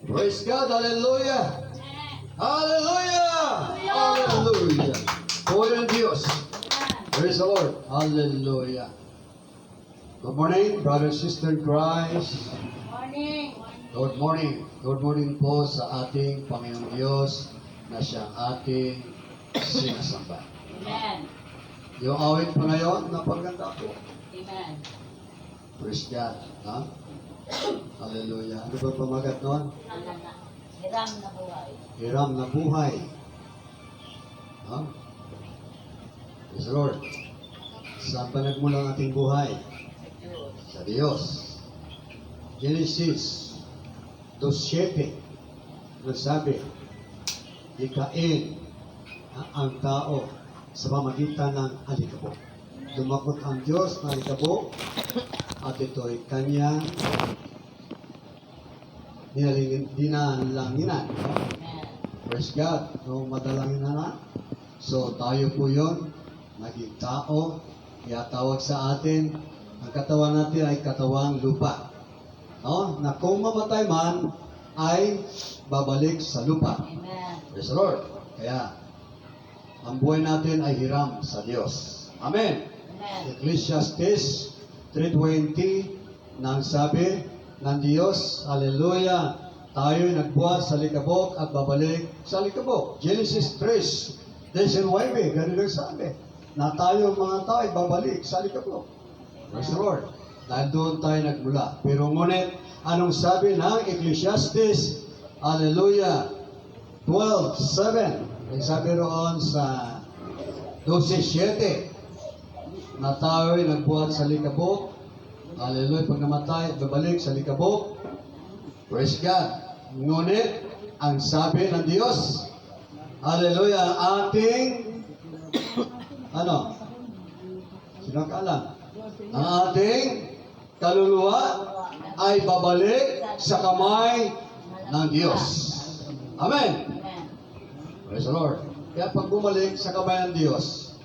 Praise God. Hallelujah. Hallelujah. Hallelujah. Puri ang Diyos. Praise the Lord. Hallelujah. Good morning, brother and sister in Christ. Morning. Good morning. Good morning po sa ating Panginoong Diyos na siyang ating sinasamba. Amen. Yung awit po ngayon, napaganda po. Amen. Praise God. Ha? Hallelujah. Ano ba pamagat noon? Hiram na buhay. Hiram na buhay. Ha? Praise the Lord. Saan pa nagmula ang ating buhay? Sa Diyos. Genesis 2:7 nagsabi, ikain ang tao sa pamagitan ng alikabok. Dumakot ang Diyos ng alikabok at ito'y kanyang dinalanginan. Amen. Praise God. No, madalangin na. So, tayo po yun, naging tao, kaya tawag sa atin, ang katawan natin ay katawang lupa. No? Na kung mamatay man, ay babalik sa lupa. Amen. Praise the Lord. Kaya, ang buhay natin ay hiram sa Diyos. Amen. Amen. Ecclesiastes 3:20 nang sabi ng Diyos, hallelujah, tayo'y nagbuhat sa likabok at babalik sa likabok. Genesis 3:19, ganun ang sabi, na tayo mga tao ay babalik sa likabok. Praise the Lord. Dahil doon tayo nagmula. Pero ngunit, anong sabi ng Ecclesiastes? Hallelujah. 12:7. Ang sabi roon sa 12:7 na tayo'y nagbuhat sa likabok. Hallelujah. Pag namatay, babalik sa likabok. Praise God. Ngunit, ang sabi ng Diyos, hallelujah, ating ano? Sino kaalam? Ang ating kaluluwa ay babalik sa kamay ng Diyos. Amen. Amen. Praise the Lord. Kaya pag bumalik sa kamay ng Diyos,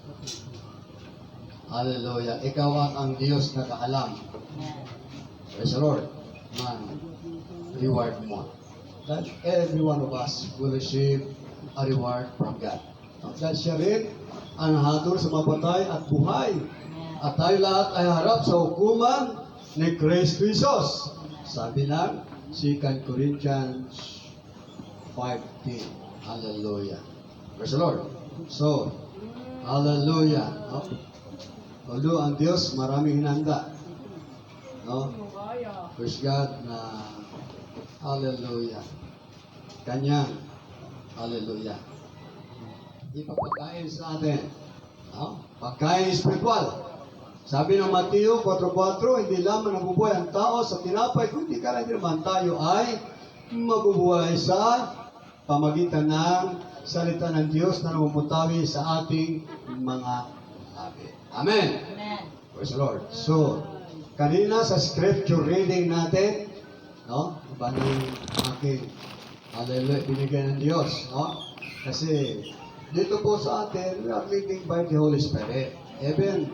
hallelujah, ikaw ang Diyos na kaalam. Amen. Praise the Lord. Man, reward mo. That every one of us will receive a reward from God. Dahil siya rin ang hatol sa mapatay at buhay. Amen. At tayo lahat ay harap sa hukuman ni Kristo Jesus. Sabi ng 2 Corinthians 5:10. Hallelujah. Praise the Lord. So, hallelujah. No? Although ang Diyos maraming hinanda. No? Praise God na hallelujah. Kanyang hallelujah. Ipapagkain sa atin. No? Pagkain spiritual. Sabi ng Mateo 4:4, hindi lamang nabubuhay ang tao sa tinapay, kundi karang naman tayo ay mabubuhay sa pamagitan ng salita ng Diyos na namumutawi sa ating mga labi. Amen. Amen. Praise the Lord. So, kanina sa scripture reading natin, no? Iba na yung aking hallelujah, binigyan ng Diyos, no? Kasi, dito po sa atin, we are leading by the Holy Spirit. Even,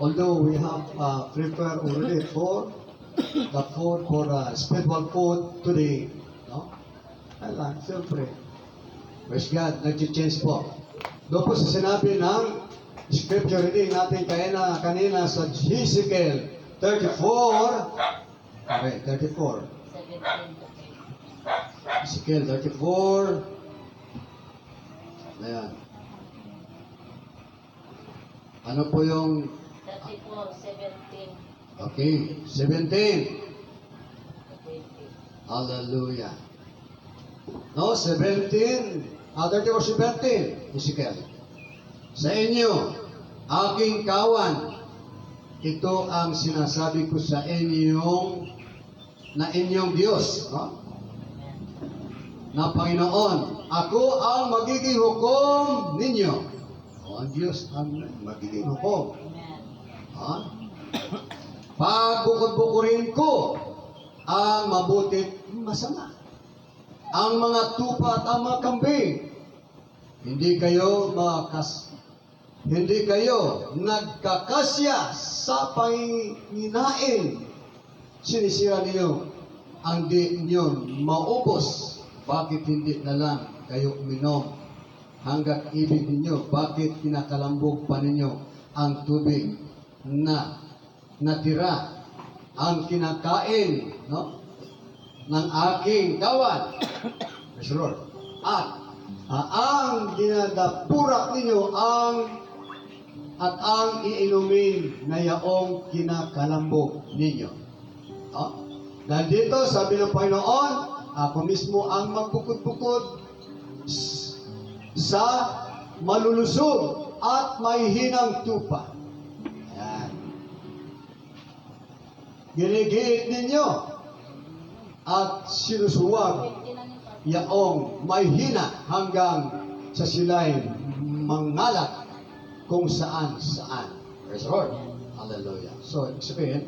although we have prepared already for the food, for spiritual food today, no? Alam, siyempre. Praise God, nag-change po. Doon po sa sinabi ng scripture reading natin kanina sa Ezekiel 34. Okay, 34. 17. Ezekiel 34. Ayan. Ano po yung 34, 17. okay, 17. 20. Hallelujah. No, 17. 34, 17. Ezekiel. Sa inyo, aking kawan, ito ang sinasabi ko sa inyong Diyos, no? Na Panginoon, ako ang magiging hukom ninyo. O, ang Diyos ang magiging hukom. Amen. Ha? Pagbukod-bukurin ko ang mabutit masama. Ang mga tupa at ang mga kambing. Hindi kayo nagkakasya sa panginginain. Sinisira niyo ang di inyo maubos, bakit hindi na lang kayo uminom? Hanggat ibig ninyo, bakit kinakalambog pa ninyo ang tubig na natira, ang kinakain, no, ng aking kawan? Praise the Lord. At ang dinadapurak ninyo ang iinumin na yaong kinakalambog ninyo. Dahil dito, sabi ng Panginoon, ako mismo ang magbukod-bukod sa malulusog at may hinang tupa. Ayan. Ginigiit ninyo at sinusuwag 20 lang yung part. yaong may hina hanggang sa sila'y mangalat kung saan-saan. Praise the Lord. Hallelujah. So, ibig sabihin,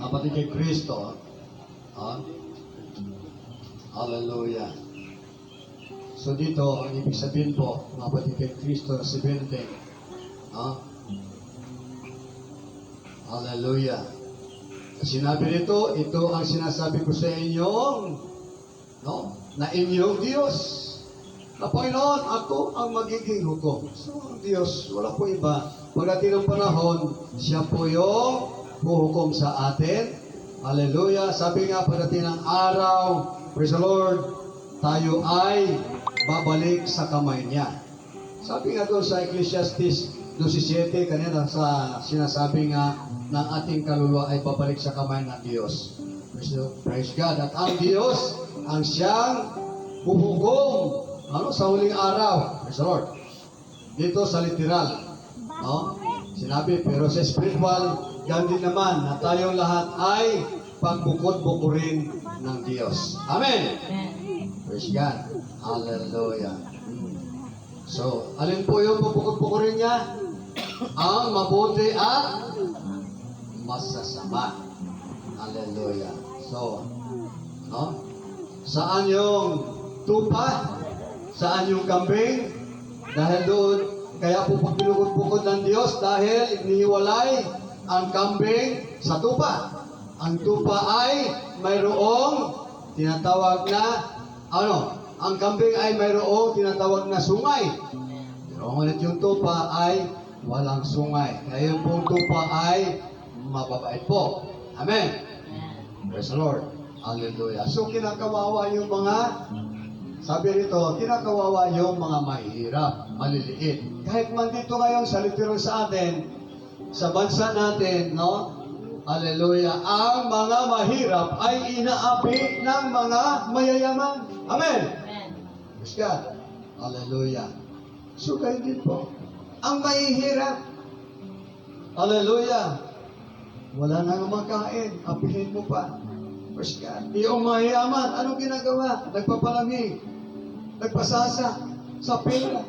kapatid kay Kristo, hallelujah. So dito, ang ibig sabihin po, kapatid kay Kristo, si Bente, hallelujah. Sinabi nito, ito ang sinasabi ko sa inyong, no, na inyong Diyos. Na Panginoon, ako ang magiging hukom. So, ang Diyos, wala po iba. Pagdating ng panahon, siya po yung huhukom sa atin. Hallelujah. Sabi nga, pagdating ng araw, praise the Lord, tayo ay babalik sa kamay niya. Sabi nga doon sa Ecclesiastes 12:7, kanina sa sinasabi nga ng ating kaluluwa ay babalik sa kamay ng Diyos. Praise God. At ang Diyos, ang siyang huhukom sa huling araw. Praise the Lord. Dito sa literal, no? Sinabi, pero sa spiritual, ganun din naman na tayong lahat ay pagbukod-bukurin ng Diyos. Amen. Amen. Praise God. Hallelujah. So, alin po yung pupukod-pukurin niya? Ang mabuti at masasama. Hallelujah. So, no? Saan yung tupa? Saan yung kambing? Dahil doon, kaya po pag pinukod-pukod ng Diyos dahil inihiwalay ang kambing sa tupa. Ang tupa ay mayroong tinatawag na, ang kambing ay mayroong tinatawag na sungay. Pero ngunit yung tupa ay walang sungay. Kaya yung pong tupa ay mababait po. Amen. Praise the Lord. Hallelujah. So kinakawawa yung mga, sabi rito, kinakawawa yung mga mahirap, maliliit. Kahit man dito ngayon sa literal sa atin, sa bansa natin, no? Hallelujah. Ang mga mahirap ay inaapi ng mga mayayaman. Amen. Amen. Praise God. Hallelujah. So kayo din po. Ang mahihirap, hallelujah, wala na makain, apihin mo pa. Praise God. Yung mayayaman, anong ginagawa? Nagpapalamig, nagpasasa sa pera,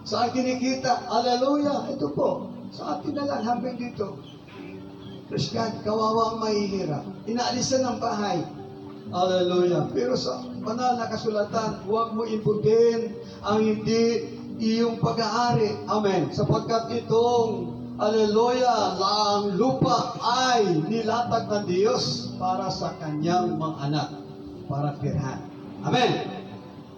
saan kinikita. Hallelujah. Ito po, sa atin na lang hanggang dito. Praise God, kawawa ang mahihirap. Inaalisan ng bahay. Hallelujah. Pero sa banal na kasulatan, huwag mo imputin ang hindi iyong pag-aari. Amen. Sapagkat itong, hallelujah, ang lupa ay nilatag ng Diyos para sa kanyang mga anak, para tirhan. Amen.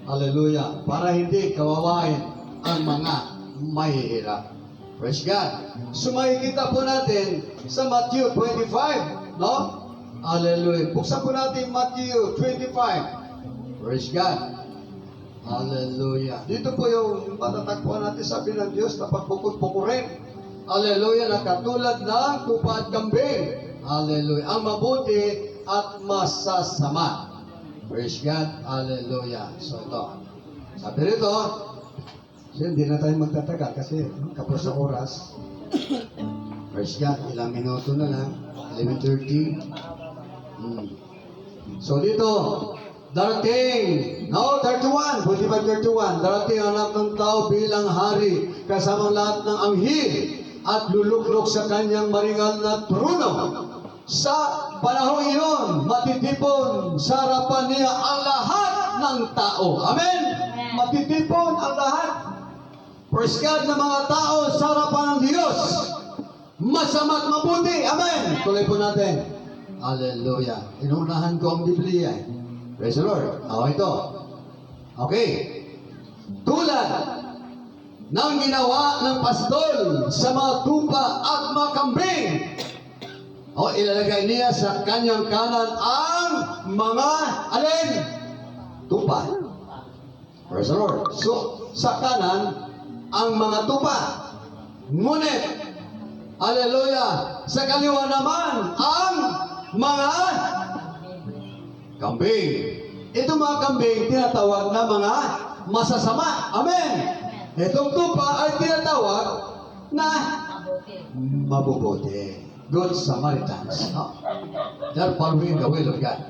Hallelujah. Para hindi kawawain ang mga mahihirap. Praise God. So makikita po natin sa Matthew 25, no? Hallelujah. Buksan po natin Matthew 25. Praise God. Hallelujah. Dito po yung matatagpuan natin, sabi ng Diyos na pagbukod-bukurin. Hallelujah. Na katulad ng tupa at kambing. Hallelujah. Ang mabuti at masasama. Praise God. Hallelujah. So ito. Sabi rito, so, hindi na tayo magtatagal kasi kapos sa oras. Praise God. Ilang minuto na lang. 11:30. So dito, darating, 31, darating ang anak ng tao bilang hari, kasama lahat ng anghel, at luluklok sa kanyang maringal na trono. Sa panahon iyon, matitipon sa harapan niya ang lahat ng tao. Amen? Matitipon ang lahat. Praise God ng mga tao sa harapan ng Diyos. Masama at mabuti. Amen. Tuloy po natin. Hallelujah. Inunahan ko ang Biblia. Praise the Lord. Ito. Okay. Tulad ng ginawa ng pastol sa mga tupa at mga kambing. Ilalagay niya sa kanyang kanan ang mga alin? Tupa. Praise the Lord. So, sa kanan, ang mga tupa. Ngunit, hallelujah, sa kaliwa naman, ang mga kambing. Ito mga kambing, tinatawag na mga masasama. Amen. Itong tupa ay tinatawag na Mabuti. mabubuti. Good Samaritans. No? They're following the will of God.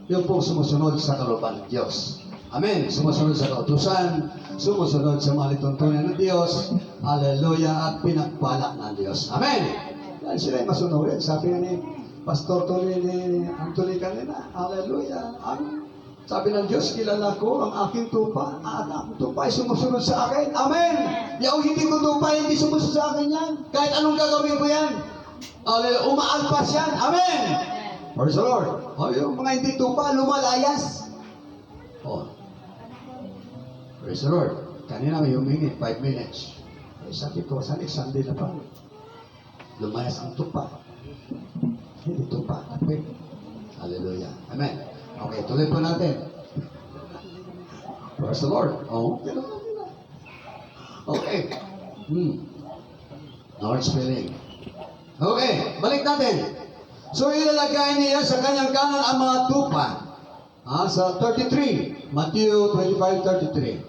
Yung pong sumusunod sa kalooban ng Diyos. Amen. Sumusunod sa kautusan, sumusunod sa mga lituntunan ng Diyos. Hallelujah. At pinagpala ng Diyos. Amen. Yan sila yung masunurin. Sabi ni Pastor Tony ni Anthony kanina. Hallelujah. Sabi ng Diyos, kilala ko ang aking tupa. Ang tupa ay sumusunod sa akin. Amen. Yung hindi ko tupa, hindi sumusunod sa akin yan. Kahit anong gagawin ko yan. Umaalpas yan. Amen. Praise the Lord. Yung mga hindi tupa, lumalayas. Praise the Lord. Kanina may humingi, 5 minutes. Sabi ko, Sunday na pa. Lumayas ang tupa. Hindi tupa. Okay. Hallelujah. Amen. Okay, tuloy po natin. Praise the Lord. Okay. Now it's feeling. Okay, balik natin. So, ilalagay niya sa kanyang kanan ang mga tupa. Sa 33. Matthew 25:33.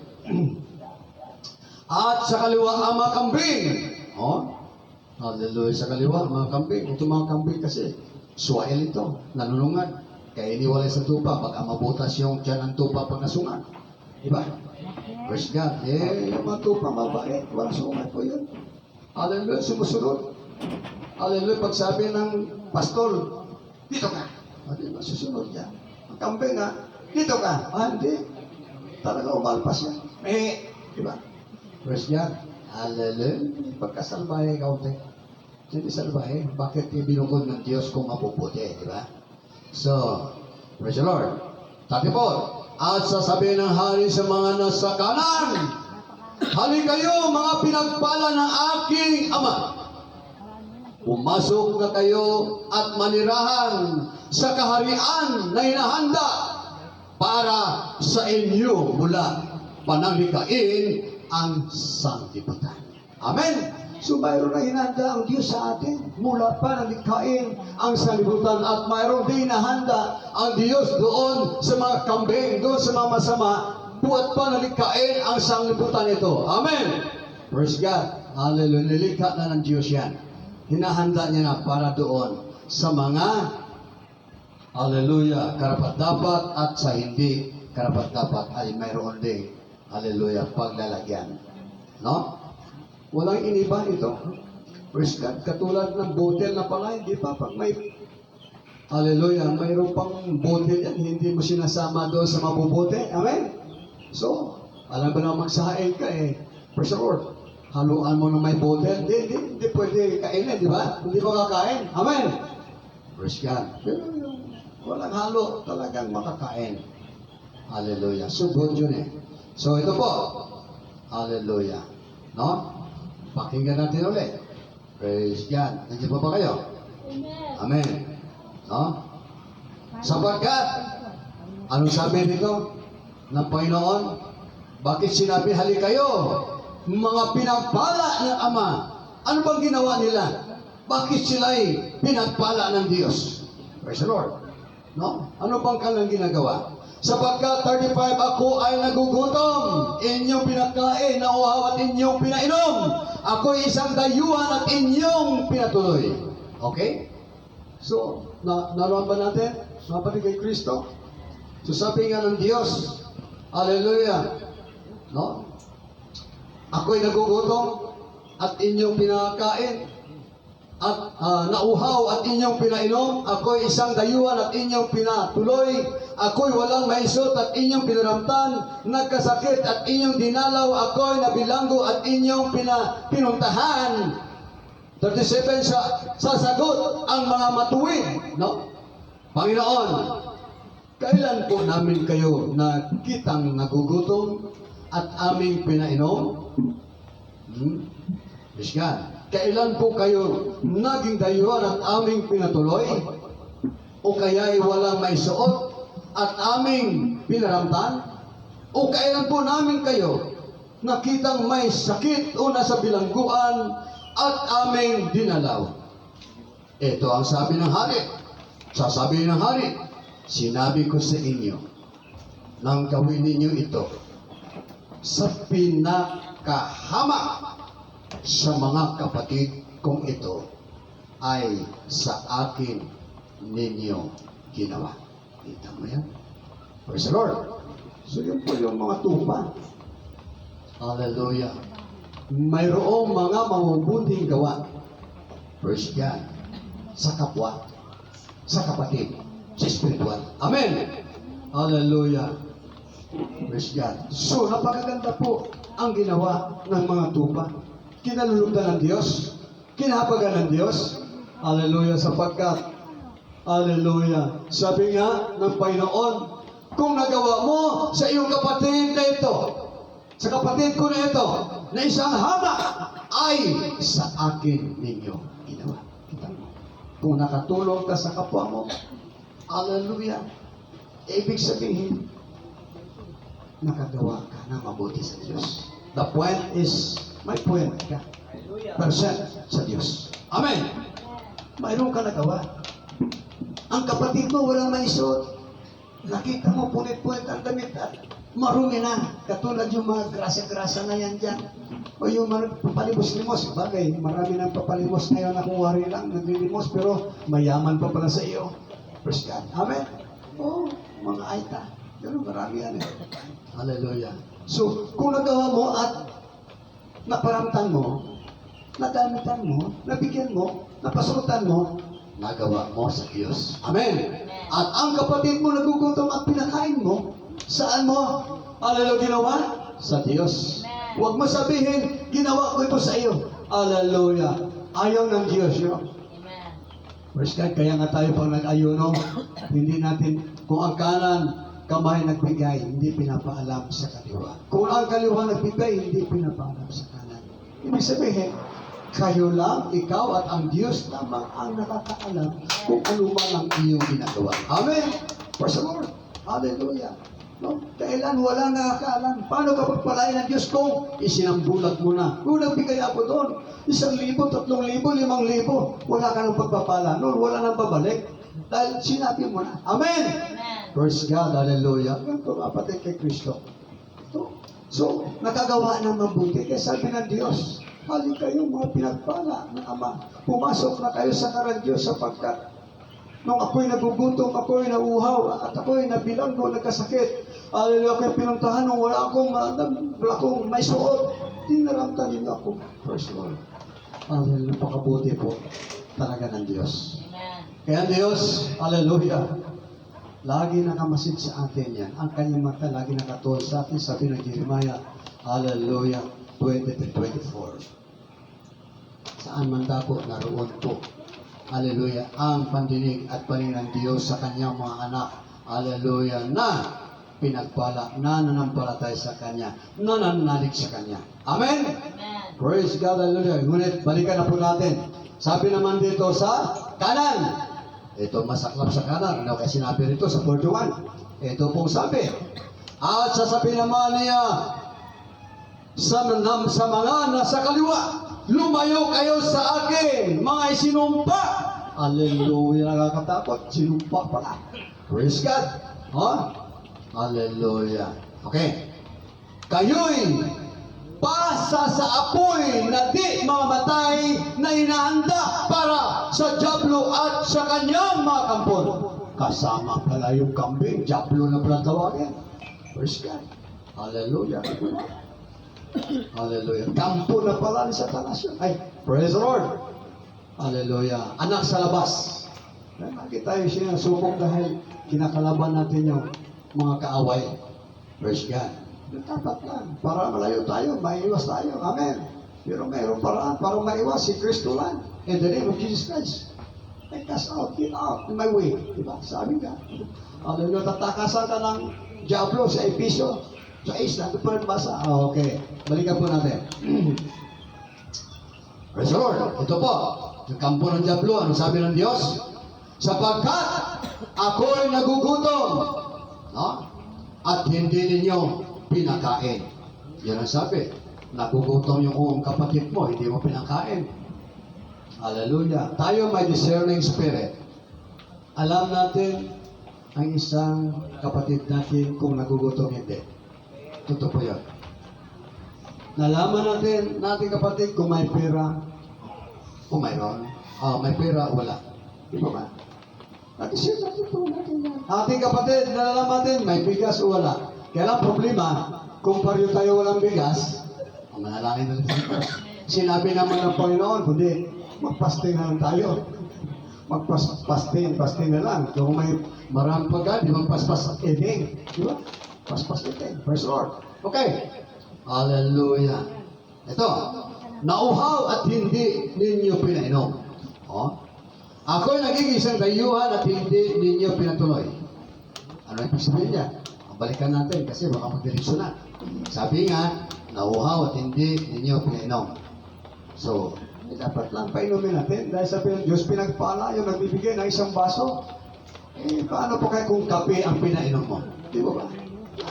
At sa kaliwa ang mga kambing. Hallelujah. Sa kaliwa, mga kambing. Ito mga kambing kasi, swahil ito. Nanunungan. Kaya iniwalay sa tupa. Baka mabutas yung tiyan ng tupa pag nasungan. Diba? Praise God. Yung mga tupa, mabait. Walang sungat po yun. Hallelujah. Sumusunod. Hallelujah. Pag sabi ng pastol, dito ka. Diba? Susunod yan. Ang kambing dito ka. Hindi. Talaga umalpas yan. Diba? Praise God. Hallelujah. Pagkasalbahe kaunti. Hindi salbahe. Bakit binukod ng Diyos kung mapuputi? Diba? So, praise the Lord. 34. At sasabihin ng hari sa mga nasa kanan, hali kayo mga pinagpala ng aking Ama. Pumasok na kayo at manirahan sa kaharian na hinahanda para sa inyo mula panangligain ang sanglibutan. Amen. So mayroon na hinanda ang Diyos sa atin mula panangligain ang sanglibutan at mayroon din hinahanda ang Diyos doon sa mga kambing, doon sa mga masama buat panangligain ang sanglibutan ito. Amen. Praise God. Hallelujah. Nilikha na ng Diyos yan. Hinahanda niya na para doon sa mga hallelujah, karapat-dapat at sa hindi karapat-dapat ay mayroon din hallelujah, paglalagyan. No? Walang iniba ito. Praise God. Katulad ng botel na pala, hindi pa pag may hallelujah, mayroon pang botel yan, hindi mo sinasama doon sa mabubuti. Amen? So, alam mo na magsahain ka praise the Lord. Haluan mo na may botel. Hindi pwede kainin, di ba? Hindi mo kakain. Amen. Praise God. Pero walang halo, talagang makakain. Hallelujah. So good yun So ito po. Hallelujah. No? Pakinggan natin ulit. Praise God. Nandiyan pa ba kayo? Amen. No? Sapagkat, anong sabi dito ng Panginoon? Bakit sinabi, hali kayo? Mga pinagpala ng Ama. Ano bang ginawa nila? Bakit sila'y pinagpala ng Diyos? Praise the Lord. No? Ano bang kanilang ginagawa? Sapagkat 35, ako ay nagugutom. Inyong pinakain, nauhaw at inyong pinainom. Ako'y isang dayuhan at inyong pinatuloy. Okay? So, naroon ba natin? Mapalig kay Kristo? So, sabi nga ng Diyos, hallelujah. No? Ako'y nagugutom at inyong pinakain at nauhaw at inyong pinainom. Ako'y isang dayuhan at inyong pinatuloy. Ako'y walang maisot at inyong pinaramtan. Nagkasakit at inyong dinalaw. Ako'y nabilanggo at inyong pinuntahan. 37, sasagot ang mga matuwid. No? Panginoon, kailan po namin kayo nakitang nagugutom at aming pinainom? Yes, God. Kailan po kayo naging dayuhan at aming pinatuloy? O kaya'y walang may suot at aming pinaramtan? O kailan po namin kayo nakitang may sakit o nasa bilangguan at aming dinalaw? Ito ang sabi ng hari. Sasabihin ng hari, sinabi ko sa inyo, nang gawin ninyo ito sa pinakahama sa mga kapatid kong ito ay sa akin ninyo ginawa. Kita mo yan? Praise the Lord. So yun po yung mga tupa. Hallelujah. Mayroong mga mabubuting gawa. Praise God. Sa kapwa, sa kapatid, sa spiritual. Amen. Hallelujah. Praise God. So, napakaganda po ang ginawa ng mga tupa. Kinalulugdan ng Diyos. Kinahapagan ng Diyos. Hallelujah. Sapagkat, hallelujah. Sabi nga ng Panginoon, kung nagawa mo sa iyong kapatid na ito, sa kapatid ko na ito, na isang hama, ay sa akin ninyo ginawa. Kita mo. Kung nakatulong ka sa kapwa mo, hallelujah, ibig sabihin, nakagawa ka na mabuti sa Diyos. The point is, may point ka. Percent sa Diyos. Amen. Mayroon ka nagawa. Ang kapatid mo walang maisuot. Nakita mo punit-punit ang damit at marumi na. Katulad yung mga grasa-grasa na yan dyan. O yung mga papalimos-limos. Bagay, marami ng papalimos ngayon na kung wari lang, naglilimos, pero mayaman pa pala sa iyo. Praise God. Amen. Oh, mga aita. Pero marami yan eh. Hallelujah. So, kung nagawa mo at naparamtan mo, nadamitan mo, nabigyan mo, napasutan mo, nagawa mo sa Diyos. Amen. At ang kapatid mo nagugutom at pinakain mo, saan mo? Hallelujah, ginawa? Sa Diyos. Huwag mo sabihin, ginawa ko ito sa iyo. Hallelujah. Ayaw ng Diyos yun. Amen. Praise God, kaya nga tayo pag nag-ayuno, hindi natin, kung ang kanan, kamay nagbigay, hindi pinapaalam sa kaliwa. Kung ang kaliwa nagbigay, hindi pinapaalam sa kanan. Ibig sabihin, kayo lang, ikaw at ang Diyos lamang ang nakakaalam kung ano man ang iyong ginagawa. Amen. Praise the Lord. Hallelujah. No? Kailan wala nakakaalam. Paano ka pagpalain ng Diyos kung isinambulat mo na? Kung nagbigay ako doon, 1,000, 3,000, 5,000, wala ka ng pagpapala. Noon, wala nang babalik. Dahil sinabi mo na. Amen. Amen. Praise God. Hallelujah. Ganito kapatid kay Kristo. So, nakagawa ng mabuti. Kaya sabi ng Diyos, hali kayo mga pinagpala ng Ama. Pumasok na kayo sa karan Diyos sapagkat nung ako'y nagugutom, ako'y nauuhaw, at ako'y nabilanggo, nagkasakit. Ako'y pinuntahan nung wala akong may suot. Dinaramtan niyo ako. Praise the Lord. Hallelujah. Napakabuti po talaga ng Diyos. Amen. Kaya Diyos, hallelujah, lagi nakamasid sa atin yan. Ang kanyang mata lagi nakatuon sa atin. Sabi ng Jeremiah, hallelujah, 20-24. Saan man dako, naroon po. Hallelujah, ang pandinig at panin ng Diyos sa kanyang mga anak. Hallelujah, na pinagpala, na nanampalatay sa Kanya, na nananalig sa Kanya. Amen? Amen. Praise God, hallelujah. Ngunit, balikan na po natin. Sabi naman dito sa kanan. Ito masaklap sa kanan. Ano kaya sinabi rito sa 41? Ito pong sabi. At sasabihin naman niya sa mga nasa kaliwa, lumayo kayo sa akin, mga isinumpa. Hallelujah, nakakatakot. Sinumpa pala. Praise God. Huh? Hallelujah. Okay. Kayo'y pasa sa apoy na di mamatay na inahanda para sa Diablo at sa kanyang mga kampon. Kasama pala yung kambing. Diablo na pala tawagin. Praise God. Hallelujah. Hallelujah. Kampo na pala ni Satanas yun. Ay, praise the Lord. Hallelujah. Anak sa labas. Nakita tayo sinasubok dahil kinakalaban natin yung mga kaaway. Praise God. Dapat lang. Para malayo tayo, maiiwas tayo. Amen. Pero mayroong paraan para maiwas si Kristo lang. In the name of Jesus Christ. I cast out, get out in my way. Diba? Sabi ka. Hallelujah. Tatakasan ka ng Diablo sa Episyo. Sa isla, ito pa rin basa. Okay. Balikan po natin. Praise the Lord. Ito po. Sa kampo ng Diablo, ano sabi ng Diyos? Sapagkat ako'y nagugutom. No? At hindi ninyo pinakain. Yan ang sabi. Nagugutom yung kapatid mo, hindi mo pinakain. Hallelujah. Tayo may discerning spirit. Alam natin ang isang kapatid natin kung nagugutom hindi. Totoo po yun. Nalaman natin kapatid kung may pera, kung mayroon. May pera, wala. Di ba ba? Nag-share natin po natin yan. Ating kapatid, nalalaman natin may bigas o wala. Kaya lang problema, kung pareho tayo walang bigas, ang manalangin natin sa Diyos. Sinabi naman ng Panginoon, kundi magpasting na lang tayo. Magpasting na lang. Kung may maraming pagka, di magpaspas eating. Di ba? Paspas eating. Praise the Lord. Okay. Hallelujah. Ito. Nauhaw at hindi ninyo pinainom. Ako'y naging isang dayuhan at hindi ninyo pinatuloy. Ano ibig sabihin niya? Balikan natin kasi baka magdiretso na. Sabi nga, nauhaw at hindi ninyo pinainom. So, dapat lang painumin natin dahil sabi ng Diyos, pinagpala yung nagbibigay ng isang baso. Paano po kaya kung kape ang pinainom mo? Di ba ba?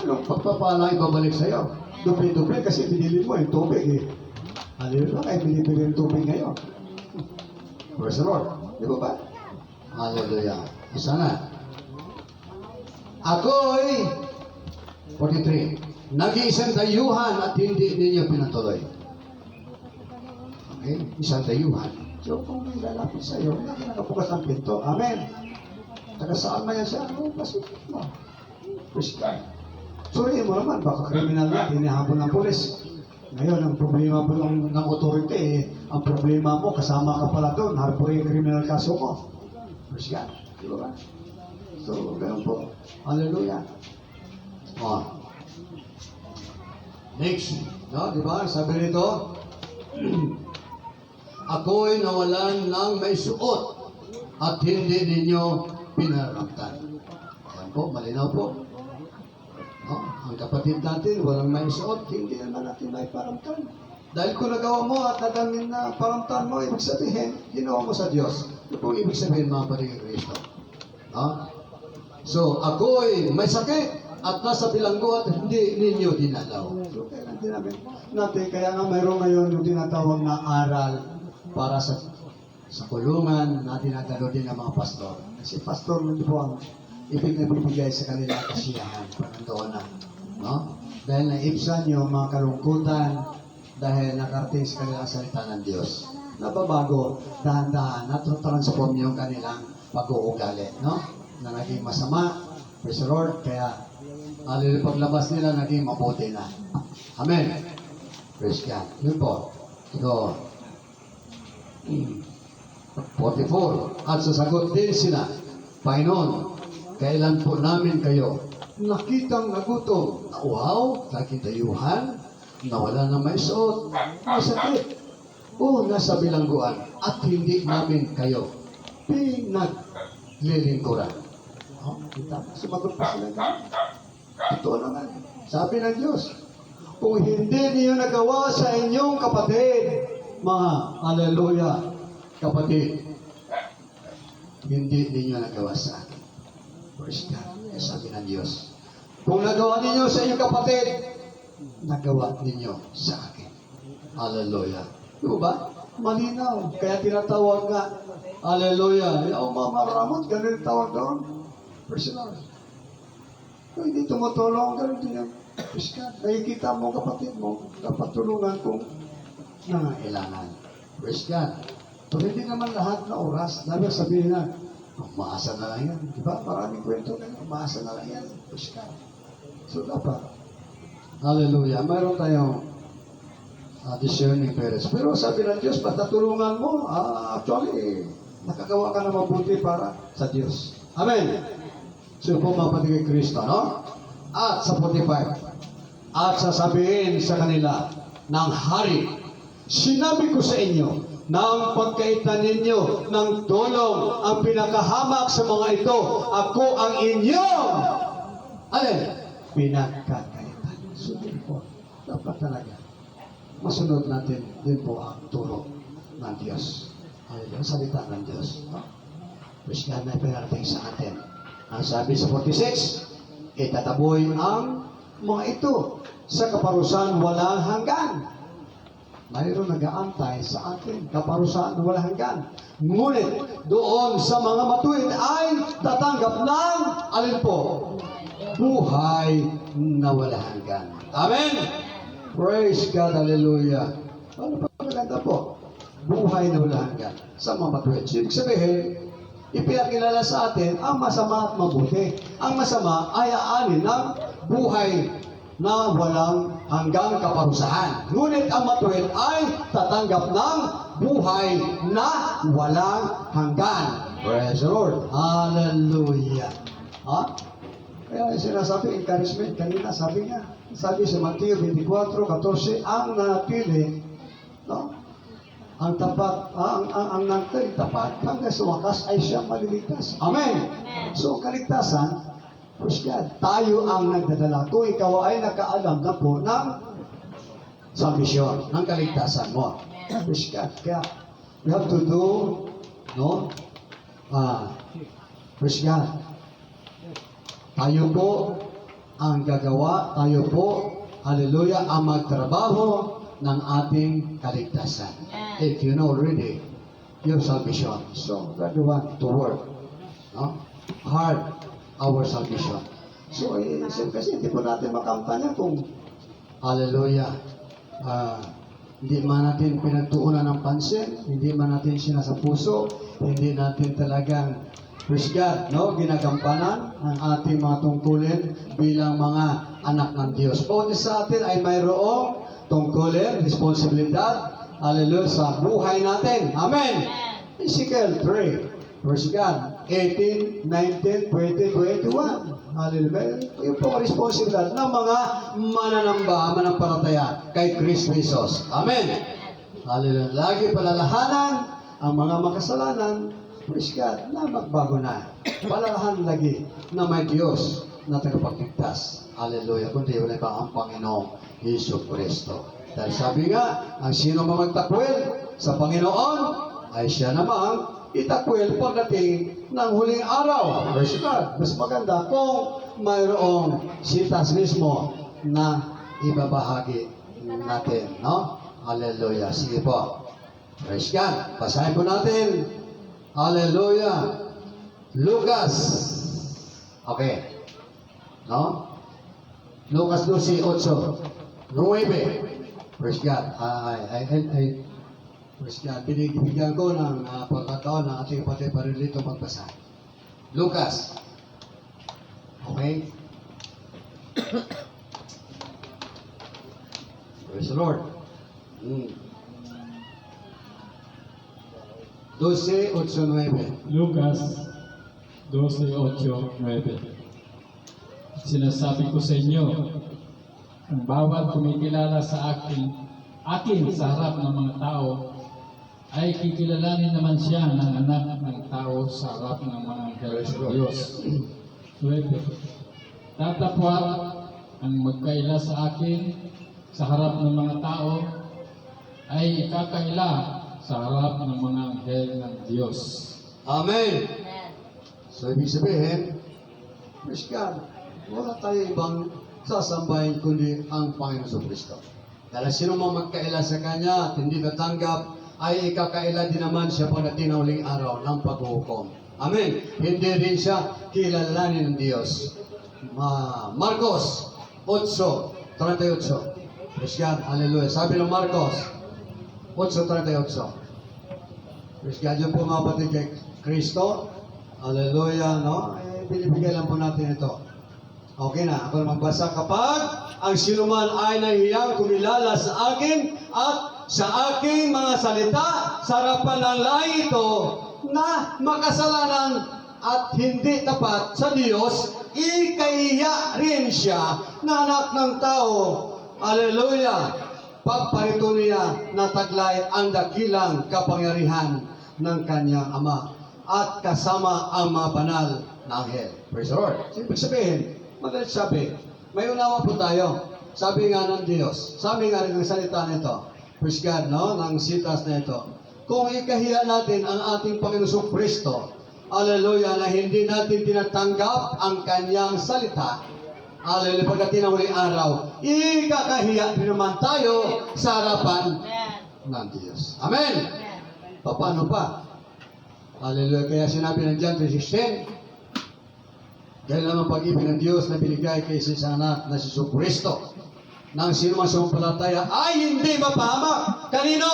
Anong pagpapala ibabalik sa'yo? Dupli-dupli kasi binili mo yung tubig Hallelujah, kaya binibili yung tubig ngayon. Praise the Lord. Di ba ba? Hallelujah. Isa na. Ako'y 43. Nag-iisang dayuhan at hindi ninyo pinatuloy. Okay? Isang dayuhan. So, kung may lalapit sa iyo, hindi nakabukas ang pinto. Amen. Taga saan man yan siya? Ano? Pasok mo. Praise God. Suriin mo naman, baka kriminal na, hinihabol ng pulis. Ngayon, ang problema po ng authority, ang problema mo, kasama ka pala doon, harborin yung criminal kaso mo. Praise God. Di ba ba? So, ganun po. Hallelujah. Next. No, di ba? Sabi nito, ako'y nawalan ng may suot at hindi ninyo pinaramtan. Ayan po, malinaw po. Ang kapatid natin, walang may suot, hindi naman natin may paramtan. Dahil kung nagawa mo at nadamin na paramtan mo, ibig sabihin, ginawa mo sa Diyos. Ito po ibig sabihin, mga kapatid ng Kristo. So, ako'y may sakit at nasa bilanggo at hindi ninyo dinalaw. So, kaya natin, kaya nga mayroon ngayon yung tinatawag na aral para sa kulungan na dinadalo din ng mga pastor. Kasi pastor nun po ang ibig na bibigay sa kanila kasiyahan. Panandoon na. No? Dahil naibsan yung mga kalungkutan dahil nakarating sa kanila ang salita ng Diyos. Nababago, dahan-dahan, natransform yung kanilang pag-uugali. No? Na naging masama. Praise the Lord. Kaya, paglabas nila, naging mabuti na. Amen. Praise God. Yun po. Ito. 44. At sasagot din sila, Panginoon, kailan po namin kayo nakitang nagutom, nauhaw, nakitayuhan, nawala na may suot, may sakit, o nasa bilangguan, at hindi namin kayo pinaglilingkuran. Kita, sumagot pa sila ganun. Ito naman. Sabi ng Diyos, kung hindi niyo nagawa sa inyong kapatid, mga hallelujah, kapatid, hindi ninyo nagawa sa akin. Praise God. Sabi ng Diyos, kung nagawa ninyo sa inyong kapatid, nagawa ninyo sa akin. Hallelujah. Diba ba? Malinaw. Kaya tinatawag nga, hallelujah. Yung Mama Ramot, ganun tawag doon. Praise God. Kung hindi tumutulong, ganun din yung praise God. Nakikita mo kapatid mo, dapat tulungan kung nangailangan. Praise God. Pero hindi naman lahat na oras. Dapat sabihin na, umaasa na lang yan. Diba? Maraming kwento na yan. Umaasa na lang yan. Praise God. So dapat. Hallelujah. Mayroon tayong discerning parents. Pero sabi ng Diyos, patatulungan mo, actually, nakagawa ka na mabuti para sa Diyos. Amen. So po mapatigay Kristo, no? At sa 45. At sasabihin sa kanila ng hari, sinabi ko sa inyo, ng pagkaitan ninyo ng tulong ang pinakahamak sa mga ito. Ako ang inyong alin? Pinagkakaitan. Sunod po. Dapat talaga. Masunod natin din po ang turo ng Diyos. Ang salita ng Diyos. No? Pues God na pinarating sa atin. Ang sabi sa 46, itataboy ang mga ito sa kaparusahan walang hanggan. Mayroon nag-aantay sa atin, kaparusahan walang hanggan. Ngunit doon sa mga matuwid ay tatanggap ng alin po? Buhay na walang hanggan. Amen? Praise God, hallelujah. Ano pa maganda po? Buhay na walang hanggan sa mga matuwid. So, ibig sabihin, ipinakilala sa atin ang masama at mabuti. Ang masama ay aanin ng buhay na walang hanggang kaparusahan. Ngunit ang matuwid ay tatanggap ng buhay na walang hanggan. Praise the Lord. Hallelujah. Ha? Kaya sinasabi, encouragement, kanina sabi niya, sabi sa Mateo 24:14, ang nanatili, no? Ang tapat, ang nanatili tapat, hanggang sa wakas ay siya maliligtas. Amen. So, kaligtasan, praise God, tayo ang nagdadala. Kung ikaw ay nakaalam na po ng salvation, ng kaligtasan mo. Praise God. Kaya, we have to do, no? Praise God. Tayo po ang gagawa, tayo po, hallelujah, ang magtrabaho ng ating kaligtasan. If you know already your salvation, so we want to work, no? Hard our salvation. So, kasi hindi po natin makampanya kung hallelujah, hindi man natin pinagtuunan ng pansin, hindi man natin sinasa puso, hindi natin talagang praise God, no? Ginagampanan ang ating mga tungkulin bilang mga anak ng Diyos. Bawat isa sa atin ay mayroong tungkulin, responsibilidad, hallelujah, sa buhay natin. Amen. Ezekiel 3, praise God, 18, 19, 20, 21. Hallelujah. Yung po responsibilidad ng mga mananamba, manampalataya kay Kristo Jesus. Amen. Hallelujah. Lagi palalahanan ang mga makasalanan, praise God, na magbago na. Palalahan lagi na may Diyos na tagapagligtas. Hallelujah. Kundi wala ba ang Panginoong Hesus Kristo. Dahil sabi nga, ang sino mamagtakwil sa Panginoon ay siya namang itakwil pagdating ng huling araw. Praise God. Mas maganda kung mayroong sitas mismo na ibabahagi natin. No? Hallelujah. Sige po. Praise God. Basahin po natin. Hallelujah. Lucas. Okay. No? Lucas 12:8. 9. Praise God. Praise God. Binibigyan ko ng pagkataon ng ating kapatid Parilito magbasa. Lucas. Okay? Praise the Lord. 12:8-9. Lucas 12:8-9. Sinasabi ko sa inyo, ang bawat kumikilala sa akin sa harap ng mga tao, ay kikilalanin naman siya ng anak ng tao sa harap ng mga anghel ng Diyos. 9. Tatapwat ang magkaila sa akin sa harap ng mga tao, ay ikakaila sa harap ng mga anghel ng Diyos. Amen. Amen. So, ibig sabihin, praise God, wala tayo ibang sasambahin kundi ang Panginoon sa Kristo. Dahil sino mang magkaila sa Kanya at hindi natanggap, ay ikakaila din naman siya pagdating ng huling araw ng paghuhukom. Amen. Hindi rin siya kilalanin ng Diyos. Marcos 8:38. Praise God. Hallelujah. Sabi ng Marcos 8:38. Praise God. Yung po mga kapatid kay Kristo. Hallelujah. No? Binibigay lang po natin ito. Okay na, ako na magbasa. Kapag ang sinuman ay nahihiyang kumilala sa akin at sa aking mga salita sa harapan ng lahi ito na makasalanan at hindi tapat sa Diyos, ikahiya rin siya na anak ng tao. Hallelujah! pagparito niya na taglay ang dakilang kapangyarihan ng kanyang Ama at kasama ang mga banal na anghel. Praise the Lord. So, ibig sabihin, madalit sabi, may unawa po tayo. Sabi nga ng Diyos, sabi nga rin ng salita nito, praise God, no? Ng sitas na ito. Kung ikahiya natin ang ating Panginoong Kristo, hallelujah, na hindi natin tinatanggap ang kanyang salita, hallelujah, pagdating ng huling araw, ikakahiya din naman tayo sa harapan Amen. ng Diyos. Amen! Amen. Paano pa? Hallelujah. Kaya sinabi ng John 3:16, dahil naman pag-ibig ng Diyos na binigay kay sa anak na si Kristo, nang sino man sumampalataya ay hindi mapahamak. Kanino?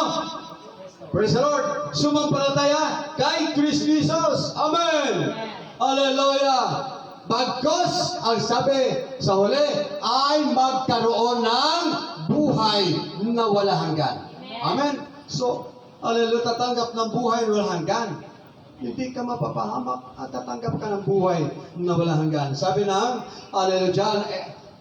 Praise the Lord. Sumampalataya kay Kristo Jesus. Amen. Hallelujah. Bagkos, ang sabi sa huli, ay magkaroon ng buhay na wala hanggan. Amen. So, hallelujah, tatanggap ng buhay na wala hanggan. Hindi ka mapapahamak at tatanggap ka ng buhay na wala hanggan. Sabi ng, hallelujah, John,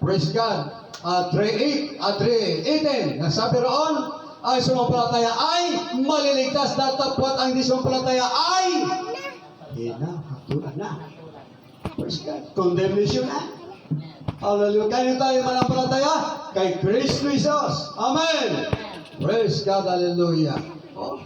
praise God, 3:18, nasabi roon, ang sumampalataya ay maliligtas, datapwat ang di sumampalataya ay hinahatulan na. Praise God. Condemnation na. Hallelujah. Kaya tayo manampalataya kay Kristo Jesus. Amen. Praise God. Hallelujah. Oh,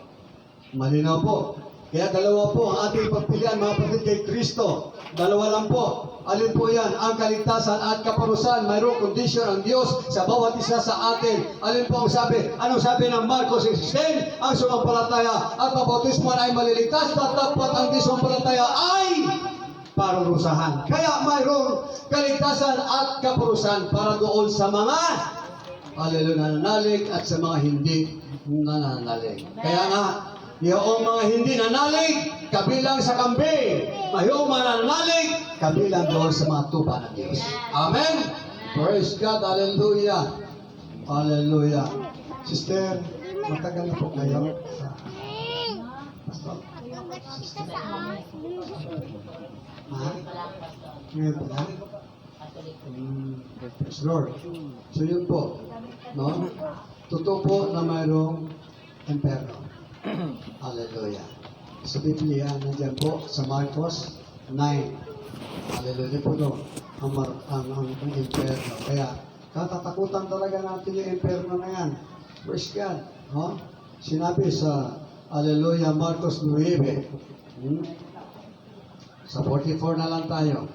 malinaw po. Kaya dalawa po ang ating pagpilian, mga kapatid, kay Kristo. Dalawa lang po. Alin po yan? Ang kaligtasan at kaparusahan. Mayroong kondisyon ang Diyos sa bawat isa sa atin. Alin po ang sabi? Anong sabi ng Marcos 16? Ang sumampalataya at mabautismo ay maliligtas, tatapot ang di sumampalataya ay parurusahan. Kaya mayroong kaligtasan at kaparusahan para doon sa mga nananalig at sa mga hindi nananalig. Kaya nga, yung mga hindi nanalig, kabilang sa kambing. Yung mga nananalig, kabilang doon sa mga tupa ng Diyos. Amen? Praise God. Hallelujah. Hallelujah. Sister, matagal na po kayo. Pastor? Sister? Ha? Ngayon pa lang? Praise Lord. So yun po. No? Totoo po na mayroong emperno. Hallelujah. Sa Biblia, nandiyan po sa Marcos 9. Hallelujah po doon. Ang emperno. Kaya, katatakutan talaga natin yung emperno na yan. Praise God. No? Sinabi sa Hallelujah, Marcos 9. Sa 44 na lang tayo.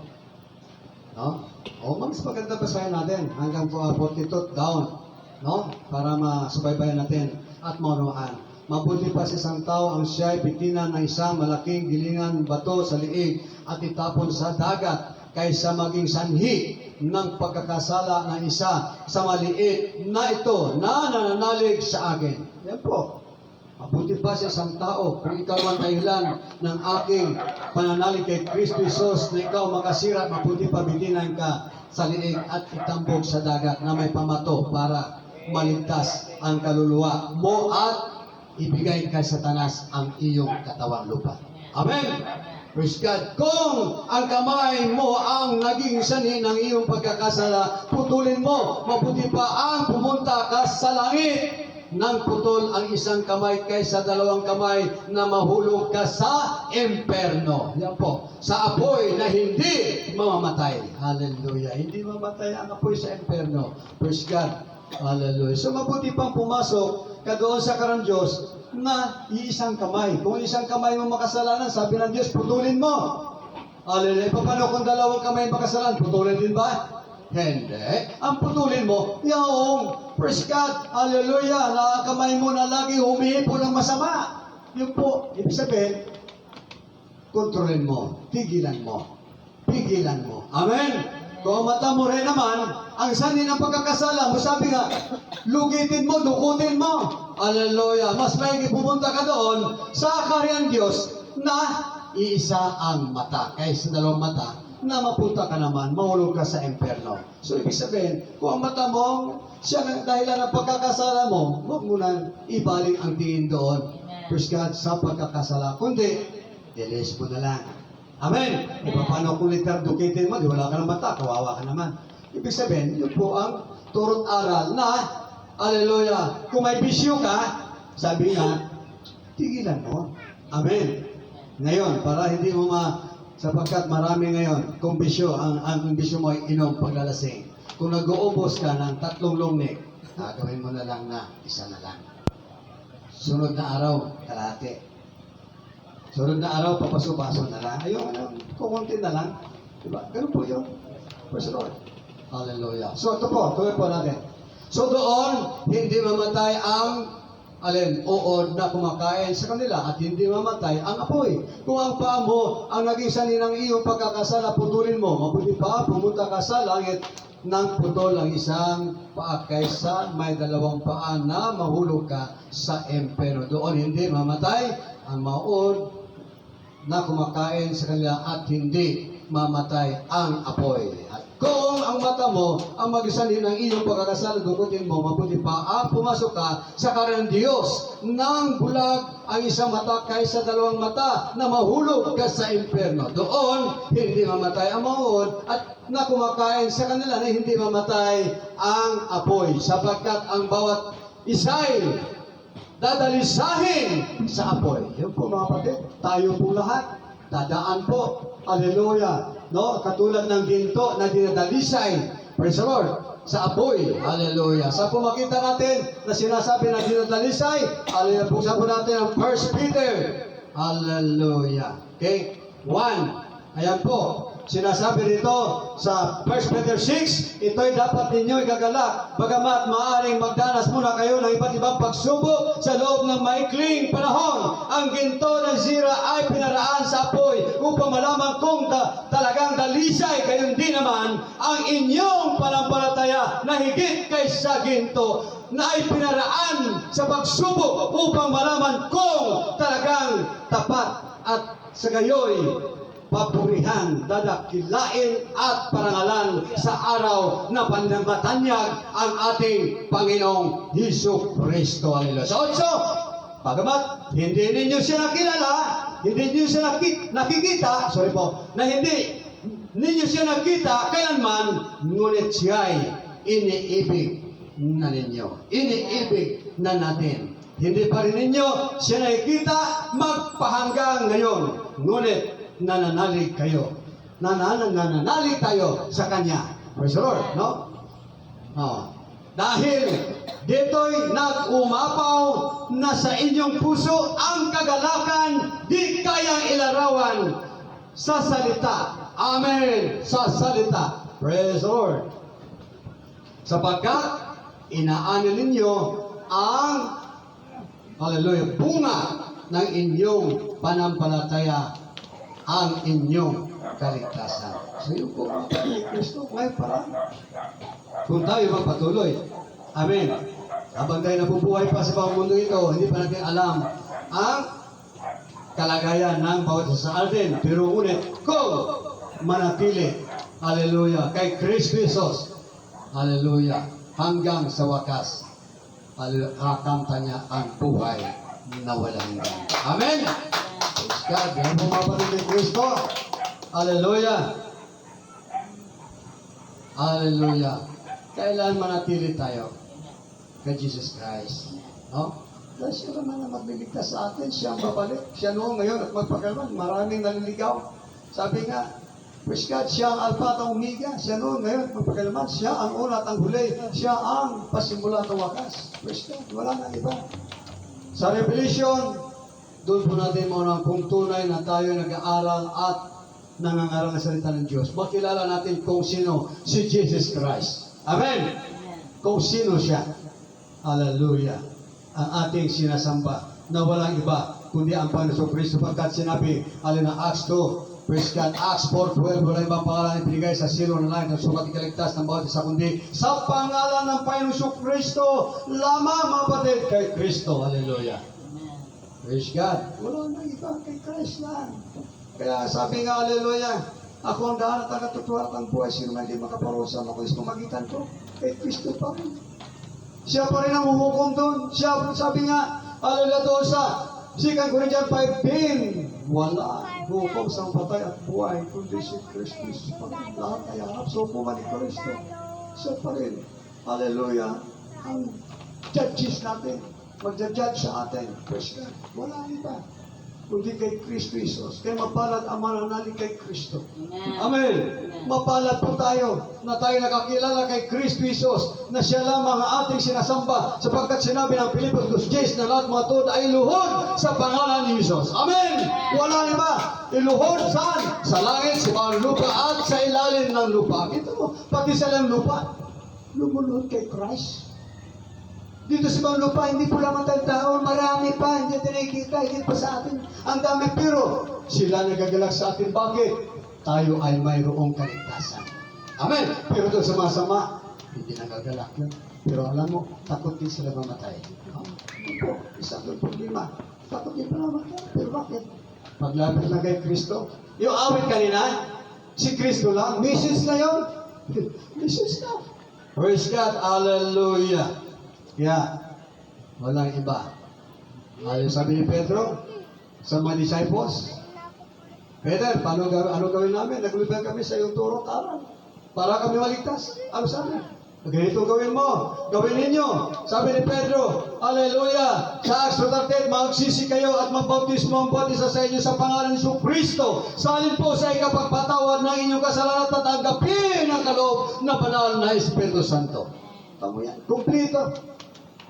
No? O, mas maganda basahin natin hanggang 42 down. No? Para masubaybayan natin at maunawaan. Mabuti pa sa isang tao ang siya'y bitinan ng isang malaking gilingan bato sa liig at itapon sa dagat kaysa maging sanhi ng pagkakasala ng isa sa maliit na ito na nananalig sa akin. Yan po. Mabuti pa sa isang tao kung ikaw ang dahilan ng aking pananalig kay Kristo Jesus na ikaw makasira, mabuti pa bitinan ka sa liig at itambog sa dagat na may pamato para maligtas ang kaluluwa mo at ibigay kay Satanas ang iyong katawang lupa. Amen! Praise God. Kung ang kamay mo ang naging sanhi ng iyong pagkakasala, putulin mo. Mabuti pa ang pumunta ka sa langit nang putol ang isang kamay kaysa dalawang kamay na mahulog ka sa emperno. Yan po. Sa apoy na hindi mamamatay. Hallelujah. Hindi mamatay ang apoy sa emperno. Praise God. Hallelujah. So mabuti pang pumasok ka doon sa karang Diyos na iisang kamay. Kung isang kamay mo makasalanan, sabi ng Diyos, putulin mo. Hallelujah. Paano kung dalawang kamay makasalanan, putulin din ba? Hindi. Ang putulin mo, yung praise God, hallelujah, na kamay mo na lagi humihipo ng masama. Yun po, ibig sabihin, kontrolin mo, pigilan mo, pigilan mo. Amen? Kung ang mata mo rin naman, ang sanhi ng pagkakasala mo, sabi nga, lugitin mo, dukutin mo. Hallelujah. Mas maigi pumunta ka doon sa kaharian Diyos na iisa ang mata. Kaysa dalawang mata, na mapunta ka naman, mahulog ka sa emperno. So, ibig sabihin, kung ang mata mo, siya ang dahilan ng pagkakasala mo, huwag mo nang ibalik ang tingin doon. Praise God, sa pagkakasala. Kundi, dilis mo na lang. Amen. E paano kung literal dukitin mo, di wala ka ng mata, kawawa ka naman. Ibig sabihin, yun po ang turot aral na Hallelujah. Kung may bisyo ka, sabi nga, tigilan mo. Amen. Ngayon, para hindi mo sapagkat marami ngayon, kung bisyo, ang bisyo mo ay inom paglalasing. Kung nag-uubos ka ng 3 lungnig, gagawin mo na lang na 1 na lang. Sunod na araw, kalahati. Sunod na araw, papaso-paso na lang. Ayun, kukunti na lang. Diba? Ganun po yun. Praise the Lord. Hallelujah. So, ito po, tuloy po natin. So, doon, hindi mamatay ang uod na kumakain sa kanila at hindi mamatay ang apoy. Kung ang paa mo ang naging sanhi ng iyong pagkakasala, putulin mo. Mabuti pa, pumunta ka sa langit nang putol ang isang paa kaysa may 2 paa na mahulog ka sa impyerno. Doon hindi mamatay ang maod na kumakain sa kanila at hindi mamatay ang apoy. At kung ang mata mo ang magisanhin ng iyong pagkakasala, dugutin mo, mabuti pa pumasok ka sa karan Diyos ng bulag ang isang mata kaysa 2 mata na mahulog ka sa impyerno. Doon, hindi mamatay ang maod at na kumakain sa kanila na hindi mamatay ang apoy. Sapagkat ang bawat isa'y dadalisahin sa apoy. Yun po mga kapatid, tayo po lahat, dadaan po. Hallelujah. No? Katulad ng ginto na dinadalisay, praise the Lord, sa apoy. Hallelujah. Sa pumakita natin na sinasabi na dinadalisay, hallelujah. Buksan po natin ang 1 Peter. Hallelujah. Okay? 1. Ayan po. Sinasabi rito sa 1 Peter 6, ito'y dapat ninyo igagalak, bagamat maaaring magdanas muna kayo ng iba't ibang pagsubok sa loob ng maikling panahon. Ang ginto ng sira ay pinaraan sa apoy upang malaman kung talagang dalisay, gayon din naman ang inyong panampalataya na higit kaysa ginto na ay pinaraan sa pagsubok upang malaman kung talagang tapat at sa gayoy papurihan, dadakilain at parangalan sa araw na pandamatanyag ang ating Panginoong Hesus Kristo. Hallelujah. Sa 8, bagamat hindi ninyo siya nakilala, hindi ninyo siya nakikita, na hindi ninyo siya nakita kailanman, ngunit siya'y iniibig na ninyo. Iniibig na natin. Hindi pa rin ninyo siya nakikita magpahanggang ngayon, ngunit nananalig kayo. Nananalig tayo sa Kanya. Praise the Lord, no? Dahil dito'y nag-umapaw na sa inyong puso ang kagalakan di kayang ilarawan sa salita. Amen. Sa salita. Praise the Lord. Sapagkat inaano ninyo ang hallelujah, bunga ng inyong panampalataya, ang inyong kaligtasan. So yun po ang Kristo, may parang kung tayo magpatuloy. Amen. Habang tayo nabubuhay pa sa bawang mundo ito, hindi pa natin alam ang kalagayan ng bawat isa sa atin. Pero ngunit, kung manatili, hallelujah, kay Kristo Jesus, hallelujah, hanggang sa wakas, kakamta niya ang buhay na walang hanggan. Amen. Praise God. Yan po mga kapatid ni Kristo. Hallelujah. Hallelujah. Kailan manatili tayo kay Jesus Christ? No? Dahil siya naman na magbibigtas sa atin. Siya ang babalik. Siya noong ngayon at magpagkalman. Maraming naliligaw. Sabi nga, praise God, siya ang Alpha at Omega. Siya noon ngayon at magpagkalman. Siya ang una at ang huli. Siya ang pasimula at wakas. Praise God. Wala na iba. Sa Revelation, doon po natin muna kung tunay na tayo nag-aaral at nangangaral ng salita ng Diyos. Makilala natin kung sino si Jesus Christ. Amen. Kung sino siya. Hallelujah. Ang ating sinasamba na walang iba kundi ang Panginoon Kristo. Pagkat sinabi, alin na Acts 2, praise God, Acts 4:12, wala ibang pangalan ibinigay sa sino na langit ng sukat ikaligtas ng bawat isa kundi sa pangalan ng Panginoon Kristo lamang, mga kapatid, kay Kristo. Hallelujah. Praise God. Wala na iba, kay Christ lang. Kaya sabi nga, hallelujah, ako ang daan at ang katotohanan at ang buhay, sino man hindi makaparusa mo kung magitan ko, kay Kristo pa rin. Siya pa rin ang huhukom doon. Siya, sabi nga, hallelujah doon sa 2 Corinthians 5:10, wala hukom sa patay at buhay, kundi si Kristo. Pag lahat ay harap sa hukuman ni Kristo, siya pa rin, hallelujah, ang judges natin. Magja-judge sa atin. Praise God. Wala iba. Kundi kay Kristo Jesus. Kaya mapalad ang mananalig kay Kristo. Amen. Amen. Mapalad po tayo na tayo nakakilala kay Kristo Jesus na siya lamang ang ating sinasamba sapagkat sinabi ng Pilipos 2:10 na lahat mga tuod ay luhod sa pangalan ni Jesus. Amen! Wala iba. Iluhod saan? Sa langit, sa bawang lupa at sa ilalim ng lupa. Ito mo, pati sa ilang lupa, lumuluhod kay Christ. Dito sa bawang lupa, hindi po lamang tayo tao, marami pa, hindi natin nakikita, higit pa sa atin. Ang dami, pero sila nagagalak sa atin. Bakit? Tayo ay mayroong kaligtasan. Amen! Pero doon sa masama, hindi nagagalak yun. Pero alam mo, takot din sila mamatay. Hindi po, isang doon problema. Takot din pa mamatay. Pero bakit? Paglapit na kay Kristo. Yung awit kanina, si Kristo lang, message na yun. Message na. Praise God, hallelujah. Kaya, walang iba. Ayon sabi ni Pedro, sa mga disciples, Peter, ano gawin namin? Naglubay kami sa iyong turo at aral. Para kami maligtas. Ano sabi? Ganito gawin mo. Gawin ninyo. Sabi ni Pedro, hallelujah. Sa Acts 2:38, magsisi kayo at magbautismo ang bawat isa sa inyo sa pangalan ni Kristo. Salin po sa ikapagpatawad ng inyong kasalanan at tanggapin ang kaloob na banal na Espiritu Santo. Tamo yan. Kumplito.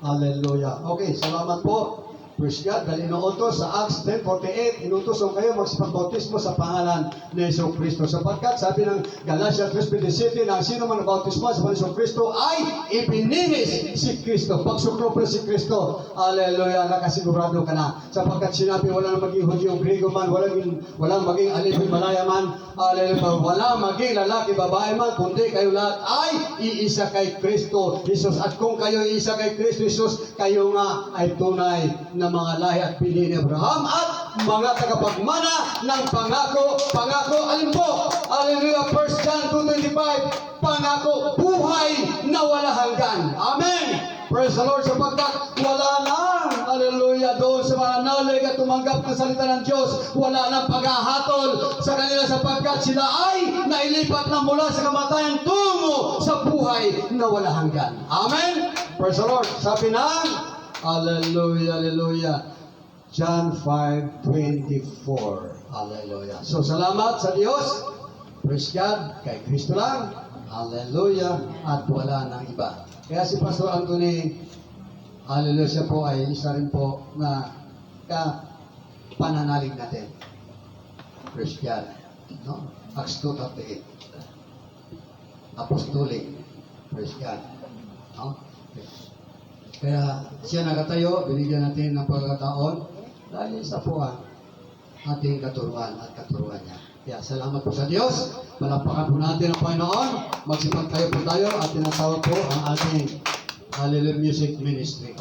Hallelujah. Okay, salamat po. Praise God. Dahil inuutos sa Acts 10:48, inuutos ko kayo magsipagbautismo sa pangalan ni Yesu Kristo. Sapagkat sabi ng Galatia 3:27 na sino man nabautismo sa pangalan ni Yesu Kristo ay ipinihis si Kristo. Pagsukro pa si Kristo. Hallelujah. Nakasigurado ka na. Sapagkat sinabi wala nang maging Hudyo, Griego man, walang maging alipin, malaya man, hallelujah, wala maging lalaki, babae man, kundi kayo lahat ay iisa kay Kristo Jesus. At kung kayo iisa kay Kristo Jesus, kayo nga ay tunay na mga lahi at pili ni Abraham at mga tagapagmana ng pangako, alin po? Hallelujah, 1 John 2:25, pangako, buhay na wala hanggan. Amen! Praise the Lord, sapagkat wala na, hallelujah, doon sa mga nalig at tumanggap ng salita ng Diyos, wala nang paghahatol sa kanila sapagkat sila ay nailipat na mula sa kamatayan tungo sa buhay na wala hanggan. Amen? Praise the Lord. Sabi ng hallelujah, hallelujah. John 5:24. Hallelujah. So, salamat sa Diyos. Praise God. Kay Kristo lang. Hallelujah. At wala nang iba. Kaya si Pastor Anthony, hallelujah, siya po ay isa rin po na pananalig natin. Praise God. No? Acts 2:38. Apostolic. Praise God. No? Kaya siya nakatayo, binigyan natin ng pagkakataon dahil isa po ang ating katuruan at katuruan niya. Kaya salamat po sa Diyos. Palakpakan po natin ang Panginoon. Magsipag tayo po tayo at tinatawag po ang ating Hallelujah Music Ministry.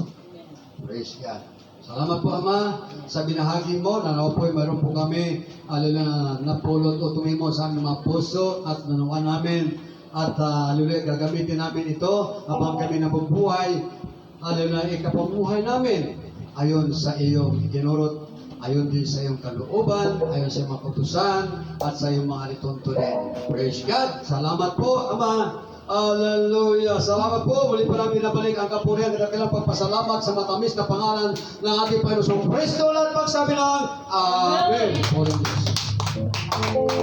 Praise God. Salamat po Ama sa binahagi mo na po mayroon po kami hallelujah napulot o tumimo sa aming mga puso at nanukan namin at hallelujah gagamitin namin ito habang kami nabubuhay. Hallelujah, ikapamuhay namin ayon sa iyong itinurot, ayon din sa iyong kalooban, ayon sa iyong mga utusan, at sa iyong mga lituntunin. Praise God! Salamat po, Ama! Hallelujah! Salamat po! Muli po namin nabalik ang kapurihan at kailang pagpasalamat sa matamis na pangalan ng ating Panginoong Kristo. Lahat pagsabi ng Amen! Amen.